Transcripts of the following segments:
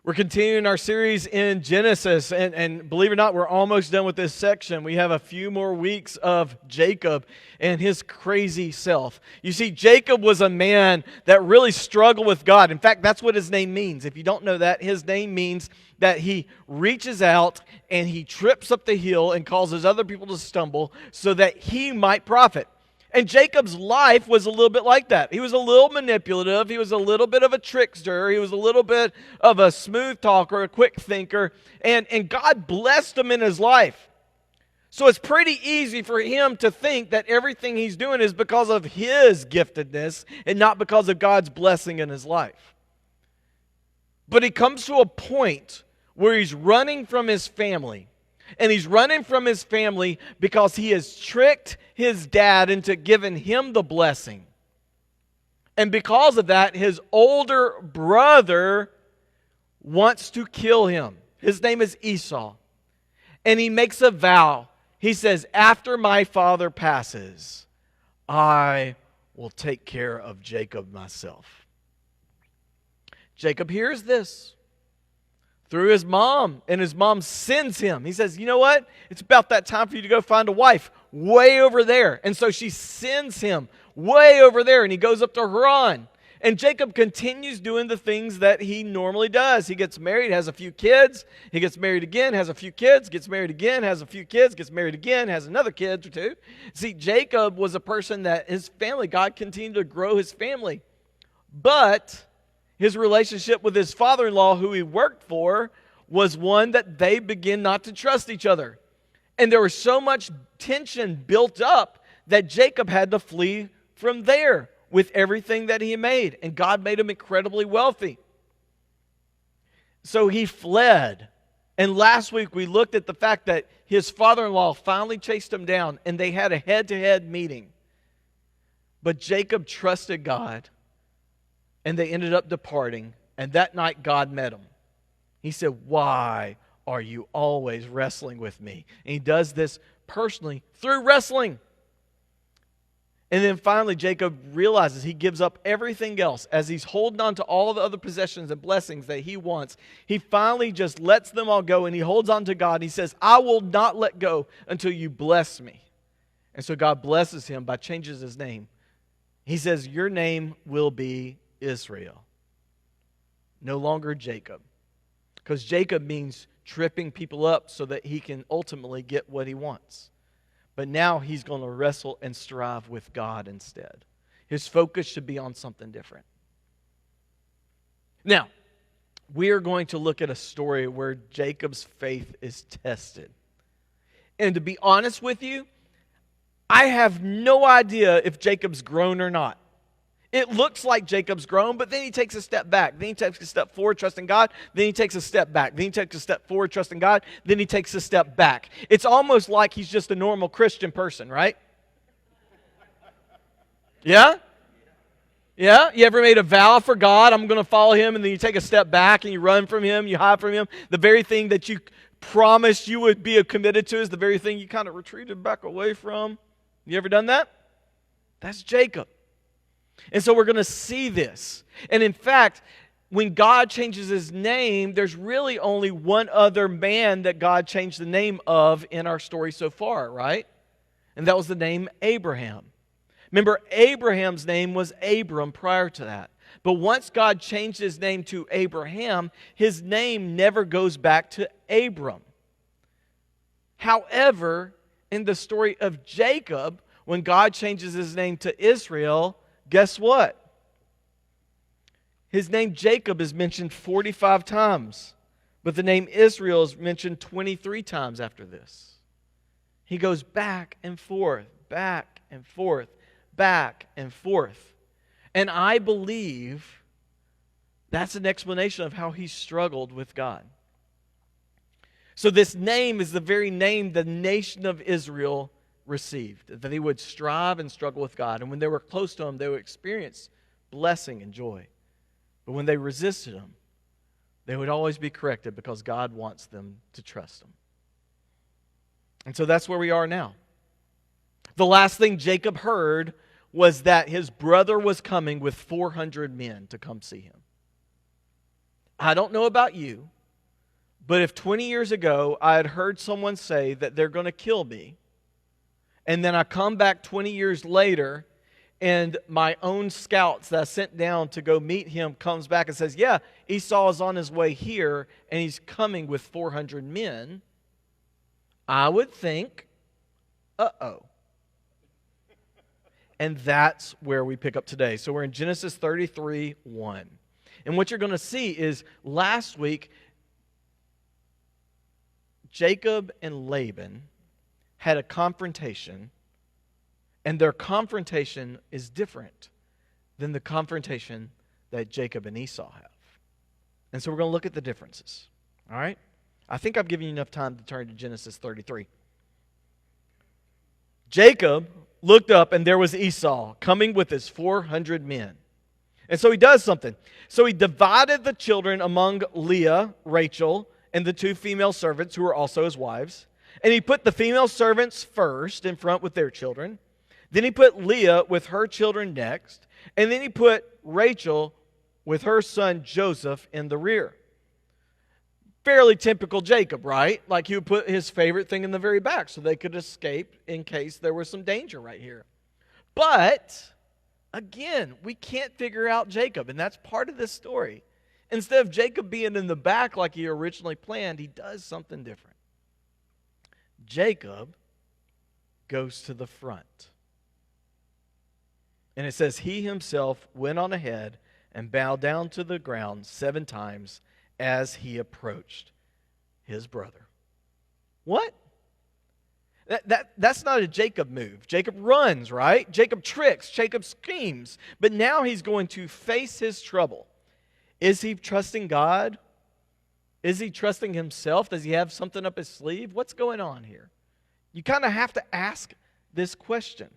We're continuing our series in Genesis, and believe it or not, we're almost done with this section. We have a few more weeks of Jacob and his crazy self. You see, Jacob was a man that really struggled with God. In fact, that's what his name means. If you don't know that, his name means that he reaches out and he trips up the hill and causes other people to stumble so that he might profit. And Jacob's life was a little bit like that. He was a little manipulative. He was a little bit of a trickster. He was a little bit of a smooth talker, a quick thinker. And God blessed him in his life. So it's pretty easy for him to think that everything he's doing is because of his giftedness and not because of God's blessing in his life. But he comes to a point where he's running from his family. And he's running from his family because he has tricked his dad into giving him the blessing. And because of that, his older brother wants to kill him. His name is Esau. And he makes a vow. He says, after my father passes, I will take care of Jacob myself. Jacob hears this through his mom, and his mom sends him. He says, you know what? It's about that time for you to go find a wife way over there. And so she sends him way over there, and he goes up to Haran. And Jacob continues doing the things that he normally does. He gets married, has a few kids. He gets married again, has a few kids, gets married again, has a few kids, gets married again, has another kid or two. See, Jacob was a person that his family, God continued to grow his family. But his relationship with his father-in-law, who he worked for, was one that they began not to trust each other. And there was so much tension built up that Jacob had to flee from there with everything that he made. And God made him incredibly wealthy. So he fled. And last week we looked at the fact that his father-in-law finally chased him down, and they had a head-to-head meeting. But Jacob trusted God. And they ended up departing. And that night God met him. He said, why are you always wrestling with me? And he does this personally through wrestling. And then finally Jacob realizes he gives up everything else. As he's holding on to all the other possessions and blessings that he wants, he finally just lets them all go and he holds on to God. And he says, I will not let go until you bless me. And so God blesses him by changing his name. He says, your name will be Israel, no longer Jacob, because Jacob means tripping people up so that he can ultimately get what he wants. But now he's going to wrestle and strive with God instead. His focus should be on something different. Now, we are going to look at a story where Jacob's faith is tested. And to be honest with you, I have no idea if Jacob's grown or not. It looks like Jacob's grown, but then he takes a step back. Then he takes a step forward, trusting God. Then he takes a step back. Then he takes a step forward, trusting God. Then he takes a step back. It's almost like he's just a normal Christian person, right? Yeah? Yeah? You ever made a vow for God, I'm going to follow him, and then you take a step back and you run from him, you hide from him. The very thing that you promised you would be committed to is the very thing you kind of retreated back away from. You ever done that? That's Jacob. And so we're going to see this. And in fact, when God changes his name, there's really only one other man that God changed the name of in our story so far, right? And that was the name Abraham. Remember, Abraham's name was Abram prior to that. But once God changed his name to Abraham, his name never goes back to Abram. However, in the story of Jacob, when God changes his name to Israel, guess what? His name Jacob is mentioned 45 times, but the name Israel is mentioned 23 times after this. He goes back and forth, back and forth, back and forth. And I believe that's an explanation of how he struggled with God. So this name is the very name the nation of Israel received, that he would strive and struggle with God. And when they were close to him, they would experience blessing and joy. But when they resisted him, they would always be corrected because God wants them to trust him. And so that's where we are now. The last thing Jacob heard was that his brother was coming with 400 men to come see him. I don't know about you, but if 20 years ago I had heard someone say that they're going to kill me, and then I come back 20 years later and my own scouts that I sent down to go meet him comes back and says, yeah, Esau is on his way here and he's coming with 400 men, I would think, uh-oh. And that's where we pick up today. So we're in Genesis 33:1. And what you're going to see is last week, Jacob and Laban had a confrontation, and their confrontation is different than the confrontation that Jacob and Esau have. And so we're going to look at the differences. All right? I think I've given you enough time to turn to Genesis 33. Jacob looked up, and there was Esau coming with his 400 men. And so he does something. So he divided the children among Leah, Rachel, and the 2 female servants who were also his wives. And he put the female servants first in front with their children. Then he put Leah with her children next. And then he put Rachel with her son Joseph in the rear. Fairly typical Jacob, right? Like he would put his favorite thing in the very back so they could escape in case there was some danger right here. But, again, we can't figure out Jacob, and that's part of this story. Instead of Jacob being in the back like he originally planned, he does something different. Jacob goes to the front. And it says, he himself went on ahead and bowed down to the ground 7 times as he approached his brother. What? That's not a Jacob move. Jacob runs, right? Jacob tricks. Jacob schemes. But now he's going to face his trouble. Is he trusting God? Is he trusting himself? Does he have something up his sleeve? What's going on here? You kind of have to ask this question.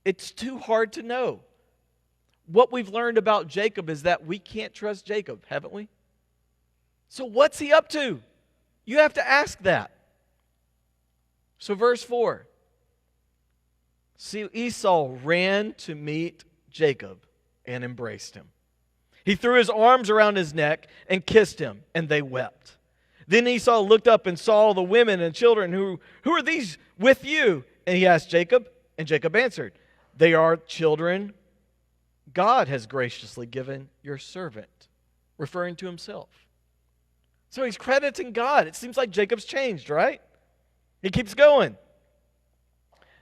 It's too hard to know. What we've learned about Jacob is that we can't trust Jacob, haven't we? So what's he up to? You have to ask that. So verse 4. See, Esau ran to meet Jacob and embraced him. He threw his arms around his neck and kissed him, and they wept. Then Esau looked up and saw the women and children. Who are these with you? And he asked Jacob, and Jacob answered, they are children God has graciously given your servant, referring to himself. So he's crediting God. It seems like Jacob's changed, right? He keeps going.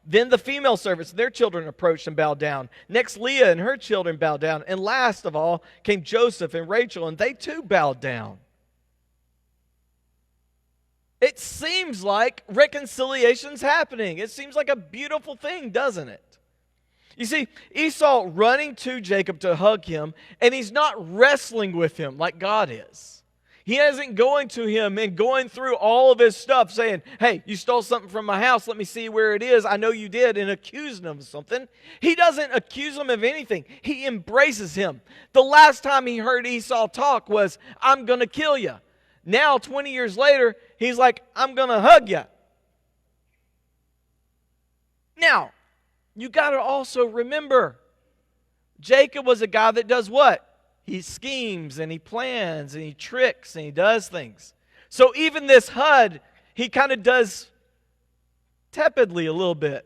Then the female servants, their children approached and bowed down. Next, Leah and her children bowed down. And last of all came Joseph and Rachel, and they too bowed down. It seems like reconciliation's happening. It seems like a beautiful thing, doesn't it? You see, Esau running to Jacob to hug him, and he's not wrestling with him like God is. He isn't going to him and going through all of his stuff saying, hey, you stole something from my house. Let me see where it is. I know you did, and accusing him of something. He doesn't accuse him of anything. He embraces him. The last time he heard Esau talk was, I'm going to kill you. Now, 20 years later, he's like, I'm going to hug you. Now, you got to also remember, Jacob was a guy that does what? He schemes and he plans and he tricks and he does things. So even this HUD, he kind of does tepidly a little bit.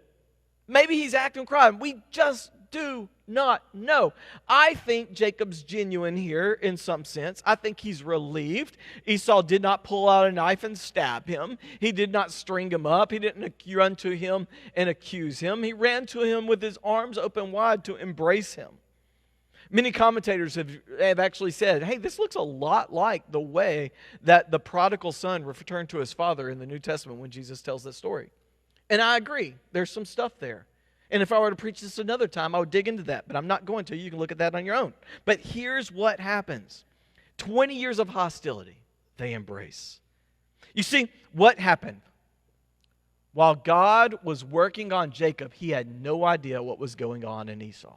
Maybe he's acting crime. We just do not know. I think Jacob's genuine here in some sense. I think he's relieved. Esau did not pull out a knife and stab him. He did not string him up. He didn't run to him and accuse him. He ran to him with his arms open wide to embrace him. Many commentators have actually said, hey, this looks a lot like the way that the prodigal son returned to his father in the New Testament when Jesus tells this story. And I agree. There's some stuff there. And if I were to preach this another time, I would dig into that. But I'm not going to. You can look at that on your own. But here's what happens. 20 years of hostility, they embrace. You see, what happened? While God was working on Jacob, he had no idea what was going on in Esau.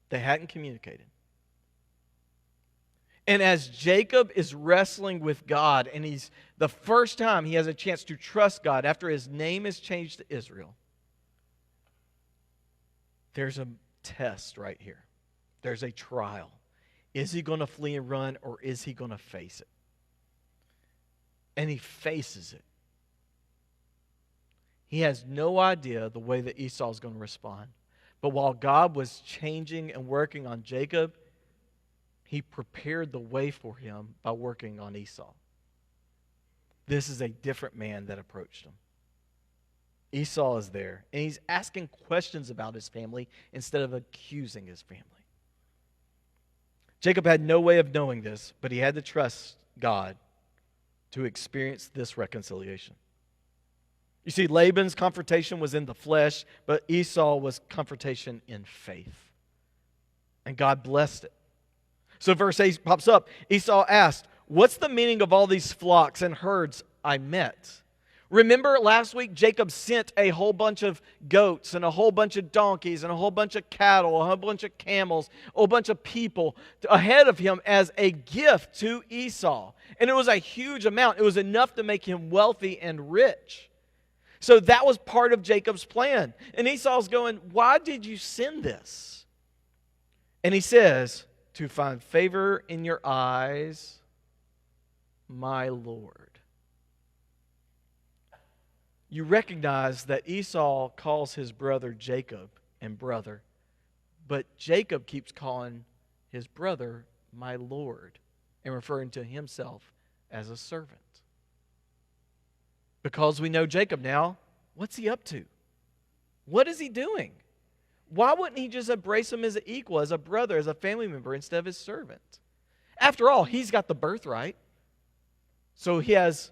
They hadn't communicated. And as Jacob is wrestling with God, and he's the first time he has a chance to trust God after his name is changed to Israel, there's a test right here. There's a trial. Is he going to flee and run, or is he going to face it? And he faces it. He has no idea the way that Esau is going to respond. But while God was changing and working on Jacob, he prepared the way for him by working on Esau. This is a different man that approached him. Esau is there, and he's asking questions about his family instead of accusing his family. Jacob had no way of knowing this, but he had to trust God to experience this reconciliation. You see, Laban's confrontation was in the flesh, but Esau was confrontation in faith. And God blessed it. So verse 8 pops up. Esau asked, "What's the meaning of all these flocks and herds I met?" Remember last week, Jacob sent a whole bunch of goats and a whole bunch of donkeys and a whole bunch of cattle, a whole bunch of camels, a whole bunch of people ahead of him as a gift to Esau. And it was a huge amount. It was enough to make him wealthy and rich. So that was part of Jacob's plan. And Esau's going, "Why did you send this?" And he says, "To find favor in your eyes, my Lord." You recognize that Esau calls his brother Jacob and brother, but Jacob keeps calling his brother my Lord and referring to himself as a servant. Because we know Jacob now, what's he up to? What is he doing? Why wouldn't he just embrace him as an equal, as a brother, as a family member, instead of his servant? After all, he's got the birthright. So he has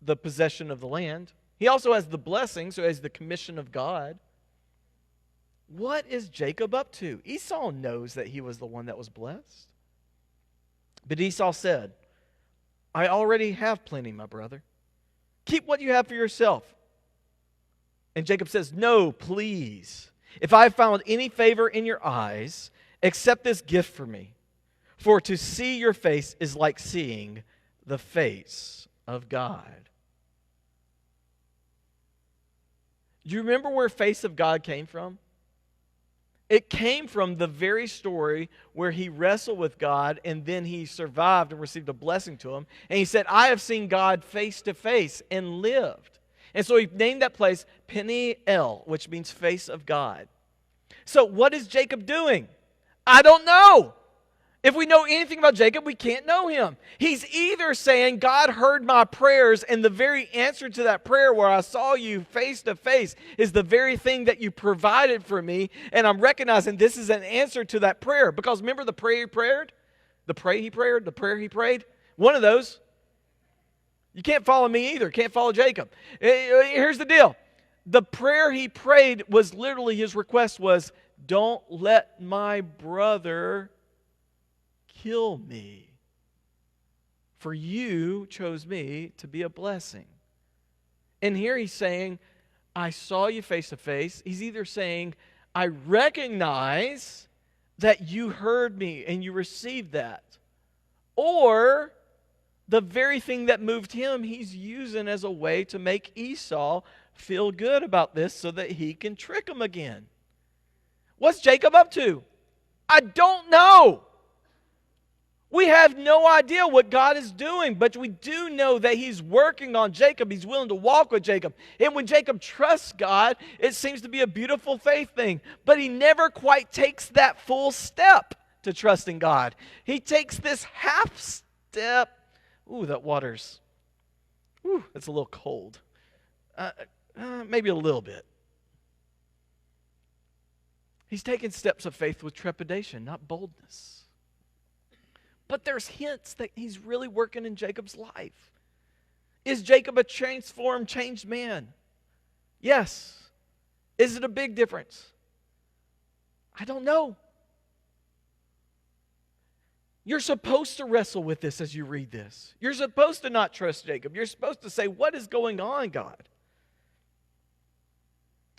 the possession of the land. He also has the blessing, so he has the commission of God. What is Jacob up to? Esau knows that he was the one that was blessed. But Esau said, "I already have plenty, my brother. Keep what you have for yourself." And Jacob says, "No, please. If I have found any favor in your eyes, accept this gift for me. For to see your face is like seeing the face of God." Do you remember where face of God came from? It came from the very story where he wrestled with God and then he survived and received a blessing to him. And he said, "I have seen God face to face and lived." And so he named that place Peniel, which means face of God. So what is Jacob doing? I don't know. If we know anything about Jacob, we can't know him. He's either saying, "God heard my prayers, and the very answer to that prayer where I saw you face to face is the very thing that you provided for me, and I'm recognizing this is an answer to that prayer." Because remember the prayer he prayed? The prayer he prayed? One of those. You can't follow me either. Can't follow Jacob. Here's the deal. The prayer he prayed was literally, his request was, "Don't let my brother kill me, for you chose me to be a blessing." And here he's saying, "I saw you face to face." He's either saying, "I recognize that you heard me and you received that," or the very thing that moved him, he's using as a way to make Esau feel good about this so that he can trick him again. What's Jacob up to? I don't know. We have no idea what God is doing, but we do know that he's working on Jacob. He's willing to walk with Jacob. And when Jacob trusts God, it seems to be a beautiful faith thing. But he never quite takes that full step to trusting God. He takes this half step. Ooh, that water's, it's a little cold. Maybe a little bit. He's taking steps of faith with trepidation, not boldness. But there's hints that he's really working in Jacob's life. Is Jacob a transformed, changed man? Yes. Is it a big difference? I don't know. You're supposed to wrestle with this as you read this. You're supposed to not trust Jacob. You're supposed to say, "What is going on, God?"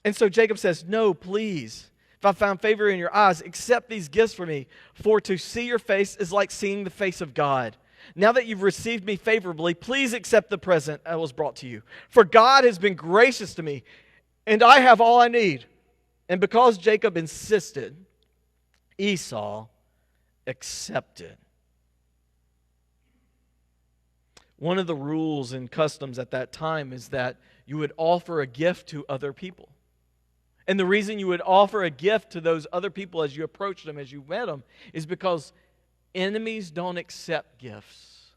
And so Jacob says, "No, please. If I found favor in your eyes, accept these gifts for me. For to see your face is like seeing the face of God. Now that you've received me favorably, please accept the present that was brought to you. For God has been gracious to me, and I have all I need." And because Jacob insisted, Esau accepted. One of the rules and customs at that time is that you would offer a gift to other people. And the reason you would offer a gift to those other people as you approached them, as you met them, is because enemies don't accept gifts.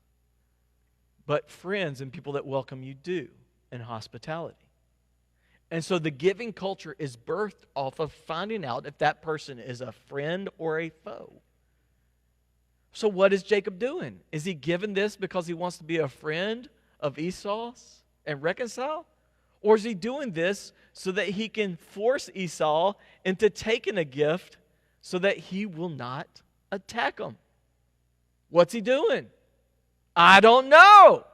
But friends and people that welcome you do in hospitality. And so the giving culture is birthed off of finding out if that person is a friend or a foe. So what is Jacob doing? Is he giving this because he wants to be a friend of Esau's and reconcile? Or is he doing this so that he can force Esau into taking a gift so that he will not attack him? What's he doing? I don't know.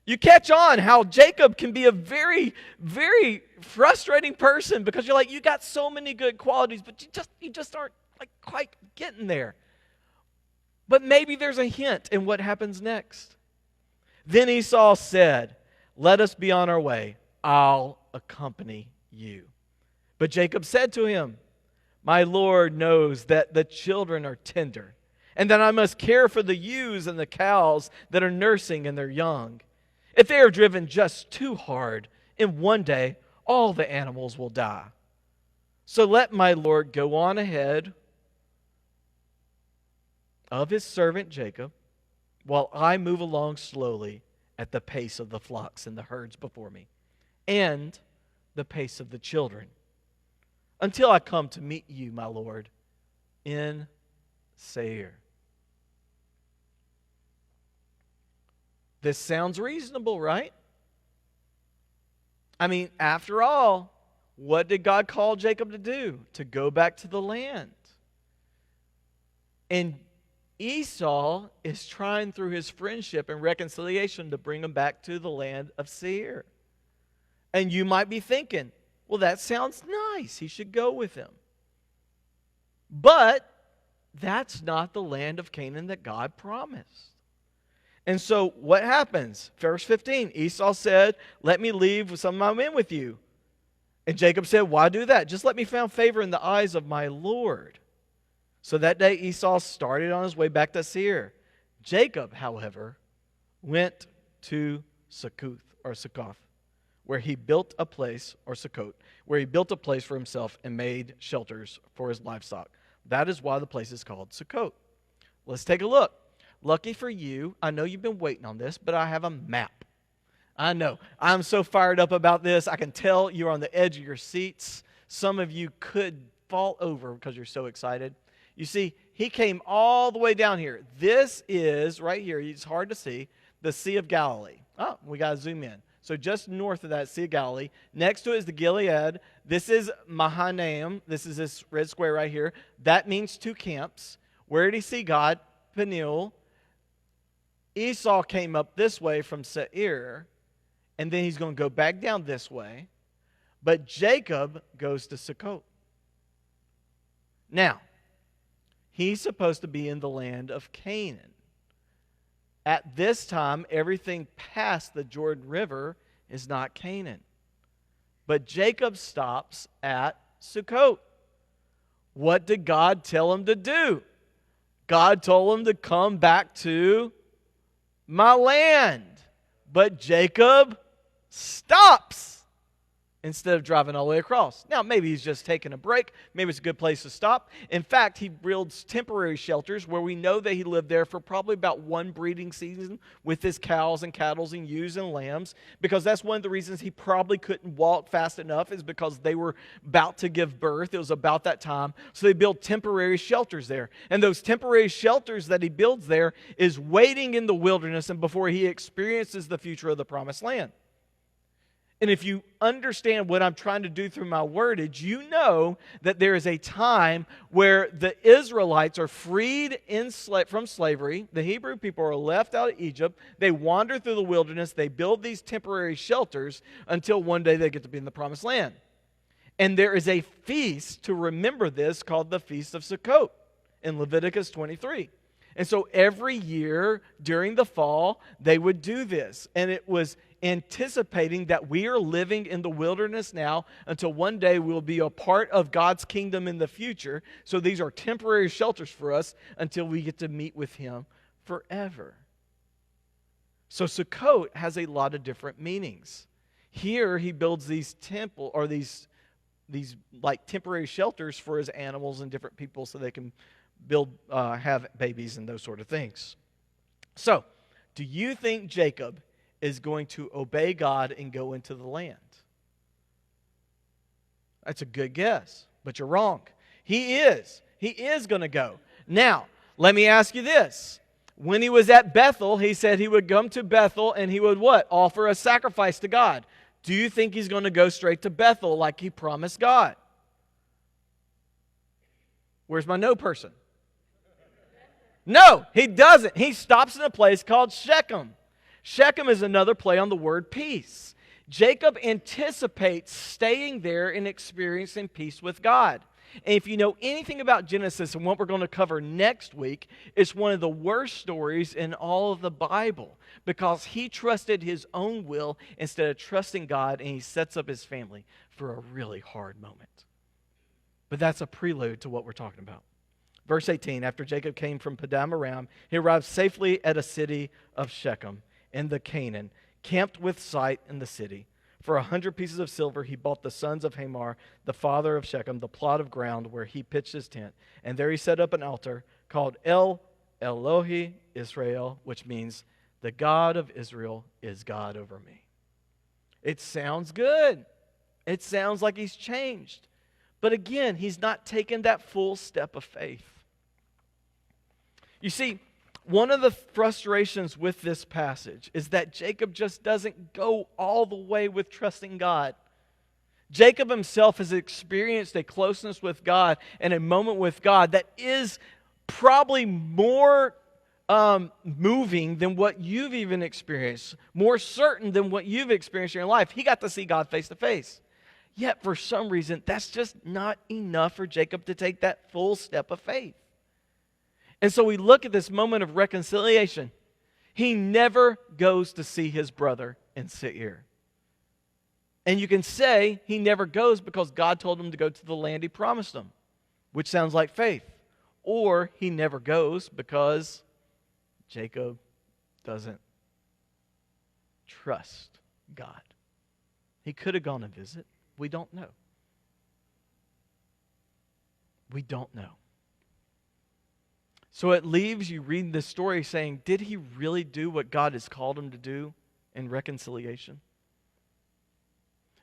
You catch on how Jacob can be a very, very frustrating person because you're like, you got so many good qualities, but you just aren't like quite getting there. But maybe there's a hint in what happens next. Then Esau said, "Let us be on our way. I'll accompany you." But Jacob said to him, "My Lord knows that the children are tender, and that I must care for the ewes and the cows that are nursing and their young. If they are driven just too hard, in one day all the animals will die. So let my Lord go on ahead of his servant Jacob, while I move along slowly at the pace of the flocks and the herds before me, and the pace of the children, until I come to meet you, my Lord, in Seir." This sounds reasonable, right? I mean, after all, what did God call Jacob to do? To go back to the land. And Esau is trying through his friendship and reconciliation to bring him back to the land of Seir. And you might be thinking, well, that sounds nice. He should go with him. But that's not the land of Canaan that God promised. And so what happens? Verse 15, Esau said, "Let me leave with some of my men with you." And Jacob said, "Why do that? Just let me find favor in the eyes of my Lord." So that day Esau started on his way back to Seir. Jacob, however, went to Succoth, where he built a place, or Sukkot, where he built a place for himself and made shelters for his livestock. That is why the place is called Sukkot. Let's take a look. Lucky for you, I know you've been waiting on this, but I have a map. I know. I'm so fired up about this. I can tell you're on the edge of your seats. Some of you could fall over because you're so excited. You see, he came all the way down here. This is, right here, it's hard to see, the Sea of Galilee. Oh, we got to zoom in. So just north of that Sea of Galilee, next to it is the Gilead. This is Mahanaim. This is this red square right here. That means two camps. Where did he see God? Peniel. Esau came up this way from Seir, and then he's going to go back down this way. But Jacob goes to Sukkot. Now, he's supposed to be in the land of Canaan. At this time, everything past the Jordan River is not Canaan. But Jacob stops at Sukkot. What did God tell him to do? God told him to come back to my land. But Jacob stops instead of driving all the way across. Now, maybe he's just taking a break. Maybe it's a good place to stop. In fact, he builds temporary shelters where we know that he lived there for probably about one breeding season with his cows and cattle and ewes and lambs, because that's one of the reasons he probably couldn't walk fast enough, is because they were about to give birth. It was about that time. So they build temporary shelters there. And those temporary shelters that he builds there is waiting in the wilderness and before he experiences the future of the promised land. And if you understand what I'm trying to do through my wordage, you know that there is a time where the Israelites are freed from slavery. The Hebrew people are left out of Egypt. They wander through the wilderness. They build these temporary shelters until one day they get to be in the promised land. And there is a feast to remember this called the Feast of Sukkot in Leviticus 23. And so every year during the fall, they would do this. And it was anticipating that we are living in the wilderness now until one day we'll be a part of God's kingdom in the future. So these are temporary shelters for us until we get to meet with Him forever. So Sukkot has a lot of different meanings. Here he builds these these like temporary shelters for his animals and different people so they can have babies and those sort of things. So, do you think Jacob is going to obey God and go into the land? That's a good guess, but you're wrong. He is. He is going to go. Now, let me ask you this. When he was at Bethel, he said he would come to Bethel and he would what? Offer a sacrifice to God. Do you think he's going to go straight to Bethel like he promised God? Where's my no person? No, he doesn't. He stops in a place called Shechem. Shechem is another play on the word peace. Jacob anticipates staying there and experiencing peace with God. And if you know anything about Genesis and what we're going to cover next week, it's one of the worst stories in all of the Bible because he trusted his own will instead of trusting God, and he sets up his family for a really hard moment. But that's a prelude to what we're talking about. Verse 18, after Jacob came from Padan Aram, he arrived safely at a city of Shechem in the Canaan, camped with sight in the city. For 100 pieces of silver, he bought the sons of Hamor, the father of Shechem, the plot of ground where he pitched his tent. And there he set up an altar called El Elohi Israel, which means the God of Israel is God over me. It sounds good. It sounds like he's changed. But again, he's not taken that full step of faith. You see, one of the frustrations with this passage is that Jacob just doesn't go all the way with trusting God. Jacob himself has experienced a closeness with God and a moment with God that is probably more moving than what you've even experienced, more certain than what you've experienced in your life. He got to see God face to face. Yet, for some reason, that's just not enough for Jacob to take that full step of faith. And so we look at this moment of reconciliation. He never goes to see his brother in Seir. And you can say he never goes because God told him to go to the land he promised him, which sounds like faith. Or he never goes because Jacob doesn't trust God. He could have gone to visit. We don't know. We don't know. So it leaves you reading this story saying, did he really do what God has called him to do in reconciliation?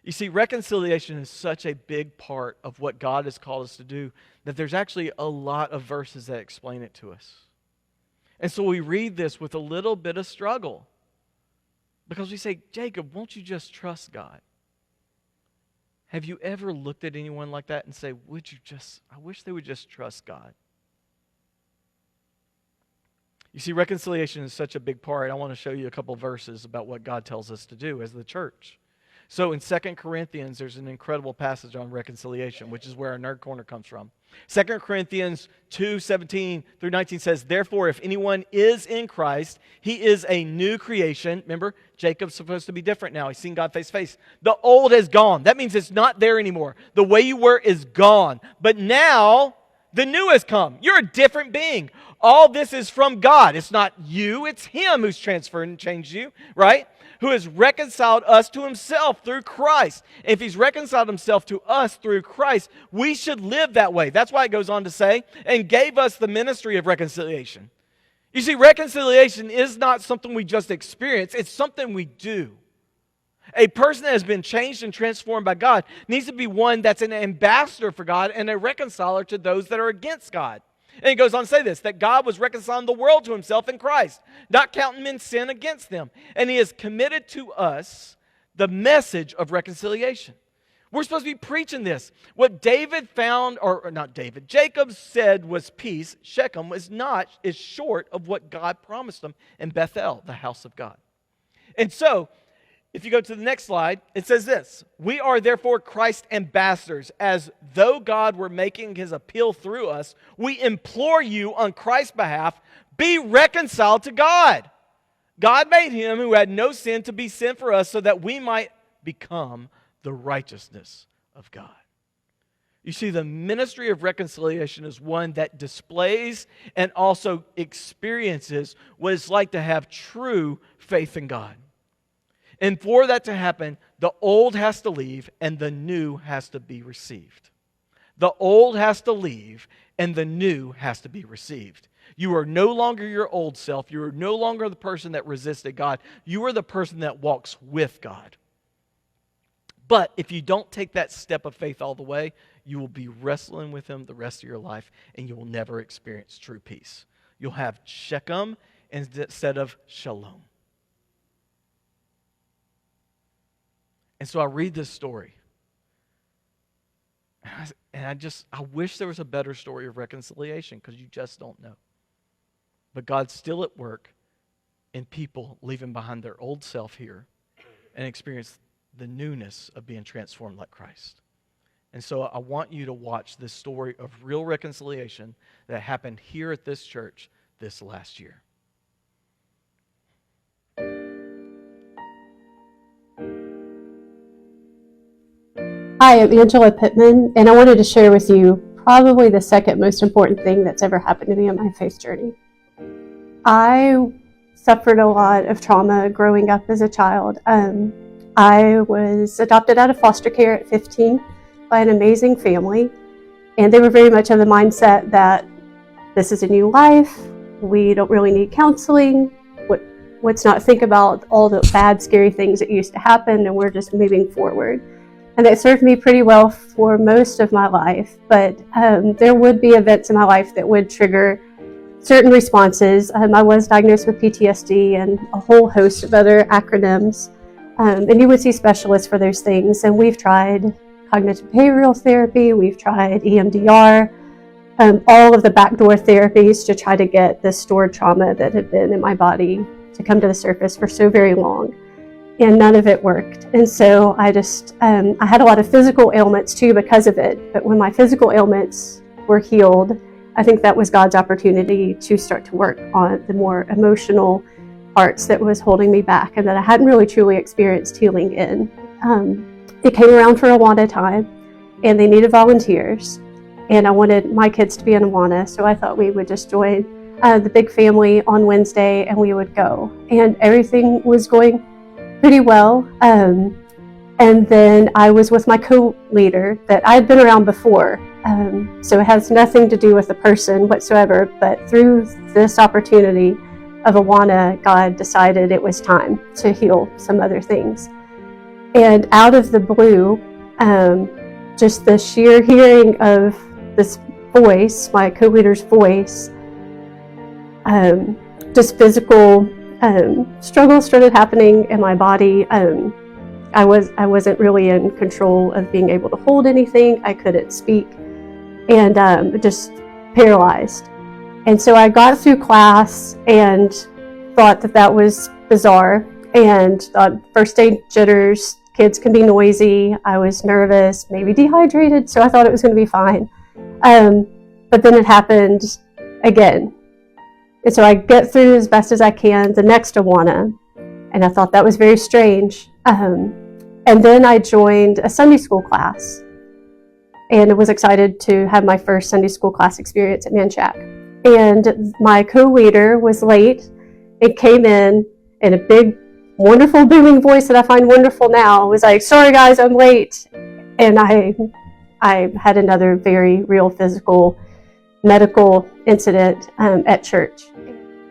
You see, reconciliation is such a big part of what God has called us to do that there's actually a lot of verses that explain it to us. And so we read this with a little bit of struggle because we say, Jacob, won't you just trust God? Have you ever looked at anyone like that and say, I wish they would just trust God? You see, reconciliation is such a big part. I want to show you a couple verses about what God tells us to do as the church. So in 2 Corinthians, there's an incredible passage on reconciliation, which is where our nerd corner comes from. 2 Corinthians 2:17 through 19 says, therefore, if anyone is in Christ, he is a new creation. Remember, Jacob's supposed to be different now. He's seen God face to face. The old is gone. That means it's not there anymore. The way you were is gone. But now, the new has come. You're a different being. All this is from God. It's not you. It's Him who's transferred and changed you, right? Who has reconciled us to Himself through Christ. If He's reconciled Himself to us through Christ, we should live that way. That's why it goes on to say, and gave us the ministry of reconciliation. You see, reconciliation is not something we just experience. It's something we do. A person that has been changed and transformed by God needs to be one that's an ambassador for God and a reconciler to those that are against God. And he goes on to say this, that God was reconciling the world to Himself in Christ, not counting men's sin against them. And He has committed to us the message of reconciliation. We're supposed to be preaching this. What David found, or not David, Jacob said was peace. Shechem is short of what God promised him in Bethel, the house of God. And so, if you go to the next slide, it says this, we are therefore Christ's ambassadors, as though God were making His appeal through us. We implore you on Christ's behalf, be reconciled to God. God made him who had no sin to be sin for us so that we might become the righteousness of God. You see, the ministry of reconciliation is one that displays and also experiences what it's like to have true faith in God. And for that to happen, the old has to leave and the new has to be received. The old has to leave and the new has to be received. You are no longer your old self. You are no longer the person that resisted God. You are the person that walks with God. But if you don't take that step of faith all the way, you will be wrestling with him the rest of your life and you will never experience true peace. You'll have Shechem instead of Shalom. And so I read this story. And I wish there was a better story of reconciliation because you just don't know. But God's still at work in people leaving behind their old self here and experience the newness of being transformed like Christ. And so I want you to watch this story of real reconciliation that happened here at this church this last year. Hi, I'm Angela Pittman, and I wanted to share with you probably the second most important thing that's ever happened to me on my faith journey. I suffered a lot of trauma growing up as a child. I was adopted out of foster care at 15 by an amazing family, and they were very much of the mindset that this is a new life, we don't really need counseling, let's not think about all the bad, scary things that used to happen, and we're just moving forward. And that served me pretty well for most of my life, but there would be events in my life that would trigger certain responses. I was diagnosed with PTSD and a whole host of other acronyms, and you would see specialists for those things, and we've tried cognitive behavioral therapy, we've tried EMDR, all of the backdoor therapies to try to get the stored trauma that had been in my body to come to the surface for so very long. And none of it worked. And so I had a lot of physical ailments too because of it. But when my physical ailments were healed, I think that was God's opportunity to start to work on the more emotional parts that was holding me back and that I hadn't really truly experienced healing in. It came around for Awana time, and they needed volunteers. And I wanted my kids to be in Awana, so I thought we would just join the big family on Wednesday and we would go. And everything was going pretty well. And then I was with my co-leader that I had been around before. So it has nothing to do with the person whatsoever, but through this opportunity of Awana, God decided it was time to heal some other things. And out of the blue, just the sheer hearing of this voice, my co-leader's voice, just physical struggles started happening in my body. I wasn't really in control of being able to hold anything. I couldn't speak, and just paralyzed. And so I got through class and thought that was bizarre, and thought first day jitters, kids can be noisy. I was nervous, maybe dehydrated, so I thought it was going to be fine. But then it happened again. And so I get through as best as I can the next Awana, and I thought that was very strange. And then I joined a Sunday school class, and I was excited to have my first Sunday school class experience at Manchac. And my co-leader was late. It came in a big, wonderful, booming voice that I find wonderful now. Was like, "Sorry guys, I'm late." And I had another very real physical medical incident at church.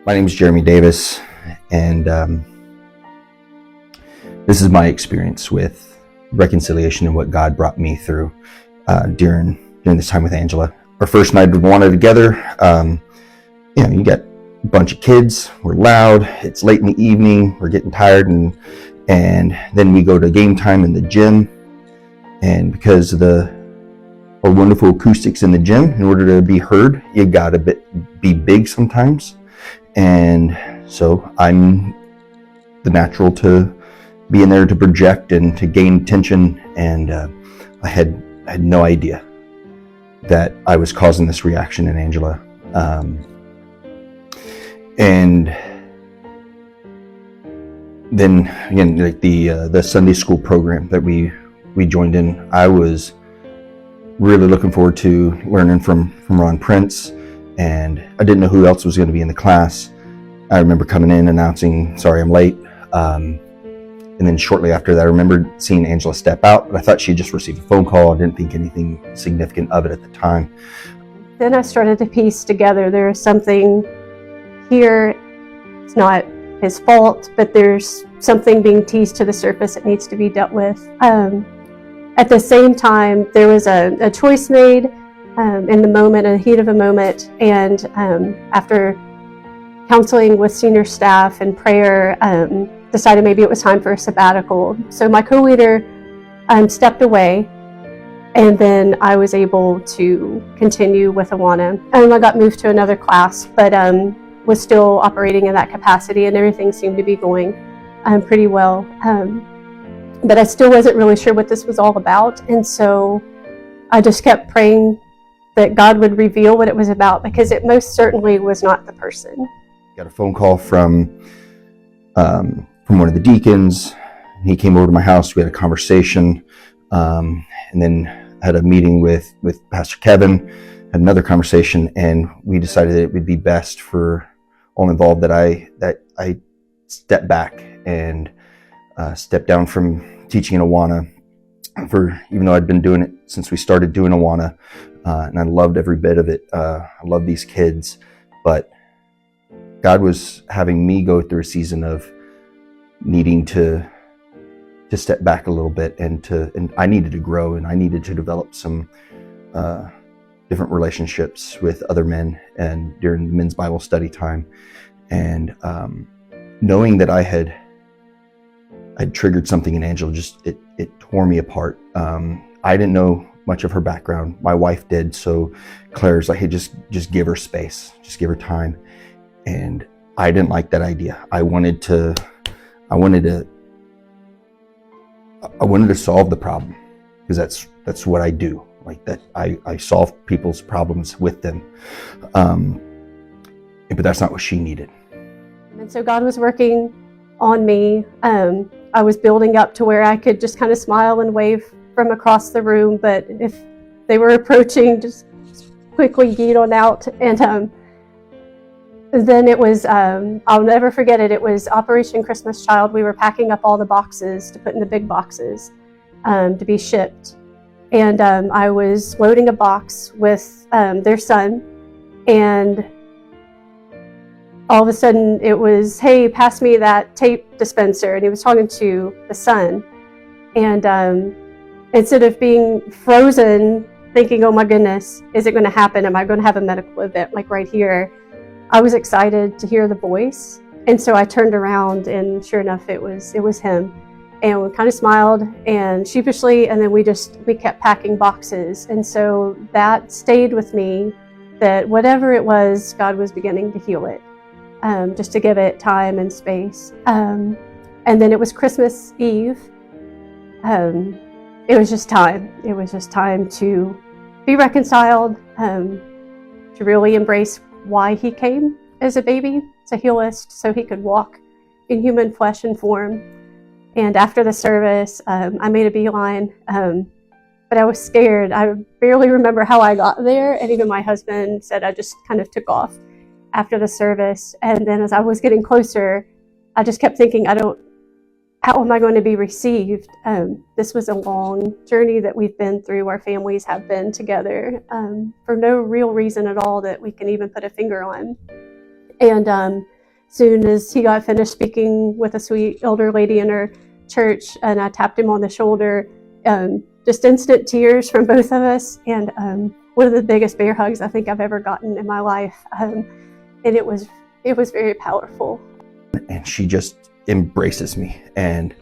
My name is Jeremy Davis, and this is my experience with reconciliation and what God brought me through during this time with Angela. Our first night of Awana together, you got a bunch of kids, we're loud, it's late in the evening, we're getting tired, and then we go to game time in the gym, and because of the wonderful acoustics in the gym, in order to be heard, you gotta be big sometimes. And so I'm the natural to be in there to project and to gain attention, and I had no idea that I was causing this reaction in Angela. And then again, like the Sunday school program that we joined in, I was really looking forward to learning from Ron Prince, and I didn't know who else was going to be in the class. I remember coming in announcing, "Sorry, I'm late." And then shortly after that, I remembered seeing Angela step out, but I thought she just received a phone call. I didn't think anything significant of it at the time. Then I started to piece together, there's something here, it's not his fault, but there's something being teased to the surface that needs to be dealt with. At the same time, there was a choice made in the moment, in the heat of a moment, and after counseling with senior staff and prayer, decided maybe it was time for a sabbatical. So my co-leader stepped away, and then I was able to continue with Awana. I got moved to another class, but was still operating in that capacity, and everything seemed to be going pretty well. But I still wasn't really sure what this was all about, and so I just kept praying that God would reveal what it was about, because it most certainly was not the person. Got a phone call from one of the deacons. He came over to my house. We had a conversation, and then had a meeting with Pastor Kevin, had another conversation, and we decided that it would be best for all involved that I step back and step down from teaching in Awana. Even though I'd been doing it since we started doing Awana, and I loved every bit of it. I love these kids, but God was having me go through a season of needing to step back a little bit, and I needed to grow, and I needed to develop some different relationships with other men, and during the men's Bible study time, and knowing that I'd triggered something in Angela, just it tore me apart. I didn't know much of her background. My wife did, so Claire's like, "Hey, just give her space, just give her time," and I didn't like that idea. I wanted to solve the problem, because that's what I do. Like that, I solve people's problems with them. But that's not what she needed. And so God was working on me. I was building up to where I could just kind of smile and wave from across the room, but if they were approaching, just quickly yeet on out. And then it was, I'll never forget it, it was Operation Christmas Child. We were packing up all the boxes to put in the big boxes to be shipped. And I was loading a box with their son, and all of a sudden it was, "Hey, pass me that tape dispenser." And he was talking to the son. And instead of being frozen, thinking, "Oh my goodness, is it going to happen? Am I going to have a medical event like right here?" I was excited to hear the voice. And so I turned around, and sure enough, it was him. And we kind of smiled and sheepishly, and then we kept packing boxes. And so that stayed with me, that whatever it was, God was beginning to heal it, just to give it time and space. And then it was Christmas Eve. It was just time. It was just time to be reconciled, to really embrace why he came as a baby, to heal us, so he could walk in human flesh and form. And after the service, I made a beeline, but I was scared. I barely remember how I got there, and even my husband said I just kind of took off after the service. And then as I was getting closer, I just kept thinking, how am I going to be received? This was a long journey that we've been through. Our families have been together for no real reason at all that we can even put a finger on. And soon as he got finished speaking with a sweet elder lady in our church, and I tapped him on the shoulder, just instant tears from both of us, and one of the biggest bear hugs I think I've ever gotten in my life. And it was very powerful. And she just embraces me, and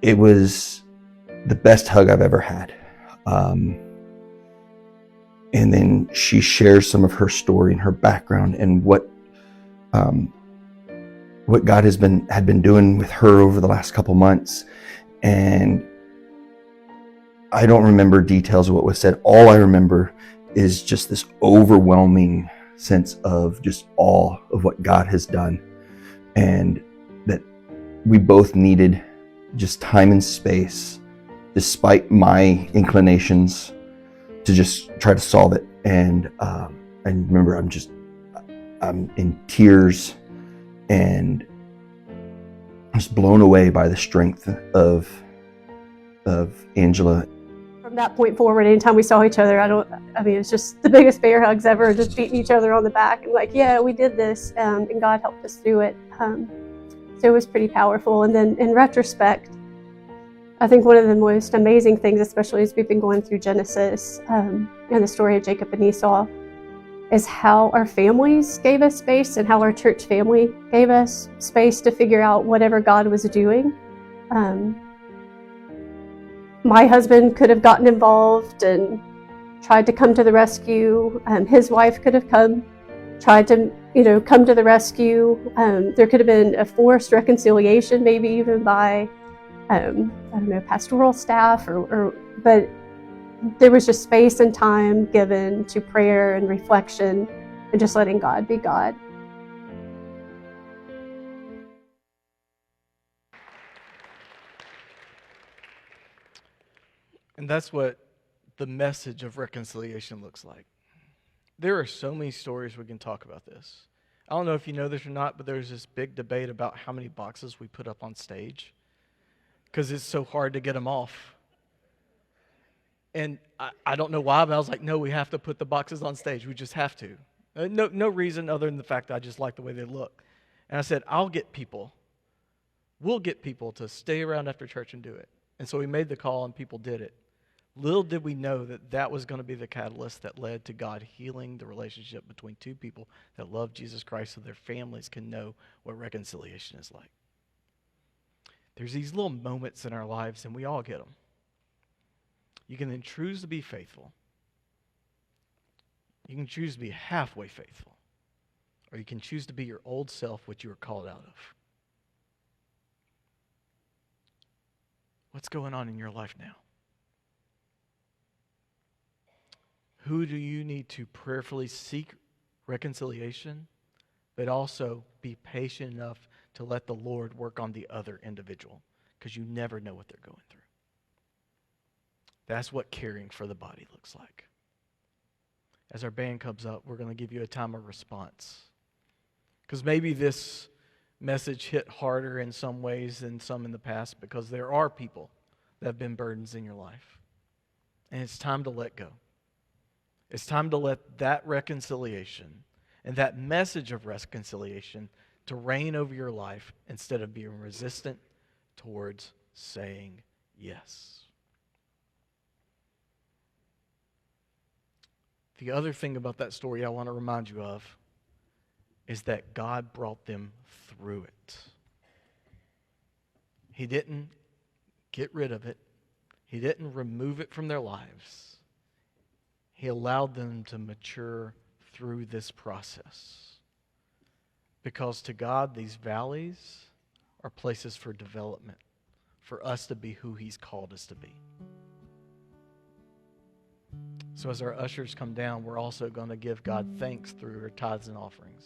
it was the best hug I've ever had. And then she shares some of her story and her background, and what God had been doing with her over the last couple months. And I don't remember details of what was said. All I remember is just this overwhelming sense of just awe of what God has done. and that we both needed just time and space, despite my inclinations, to just try to solve it. And remember, I'm in tears and I'm just blown away by the strength of Angela. From that point forward, anytime we saw each other, it was just the biggest bear hugs ever, just beating each other on the back and like, yeah, we did this, and God helped us through it. So it was pretty powerful. And then in retrospect, I think one of the most amazing things, especially as we've been going through Genesis and the story of Jacob and Esau, is how our families gave us space and how our church family gave us space to figure out whatever God was doing. My husband could have gotten involved and tried to come to the rescue. His wife could have tried to come to the rescue. There could have been a forced reconciliation, maybe even by pastoral staff, but there was just space and time given to prayer and reflection and just letting God be God. And that's what the message of reconciliation looks like. There are so many stories we can talk about this. I don't know if you know this or not, but there's this big debate about how many boxes we put up on stage because it's so hard to get them off. And I don't know why, but I was like, no, we have to put the boxes on stage. We just have to. No reason other than the fact that I just like the way they look. And I said, we'll get people to stay around after church and do it. And so we made the call and people did it. Little did we know that was going to be the catalyst that led to God healing the relationship between two people that love Jesus Christ so their families can know what reconciliation is like. There's these little moments in our lives, and we all get them. You can then choose to be faithful. You can choose to be halfway faithful. Or you can choose to be your old self, which you were called out of. What's going on in your life now? Who do you need to prayerfully seek reconciliation, but also be patient enough to let the Lord work on the other individual? Because you never know what they're going through. That's what caring for the body looks like. As our band comes up, we're going to give you a time of response. Because maybe this message hit harder in some ways than some in the past, because there are people that have been burdens in your life. And it's time to let go. It's time to let that reconciliation and that message of reconciliation to reign over your life instead of being resistant towards saying yes. The other thing about that story I want to remind you of is that God brought them through it. He didn't get rid of it. He didn't remove it from their lives. He allowed them to mature through this process. Because to God, these valleys are places for development, for us to be who He's called us to be. So as our ushers come down, we're also going to give God thanks through our tithes and offerings.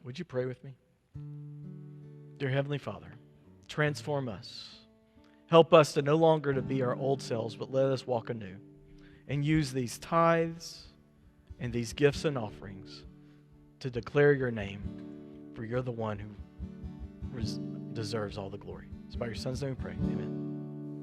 Would you pray with me? Dear Heavenly Father, transform us. Help us to no longer to be our old selves, but let us walk anew and use these tithes and these gifts and offerings to declare your name, for you're the one who deserves all the glory. It's by your Son's name we pray. Amen.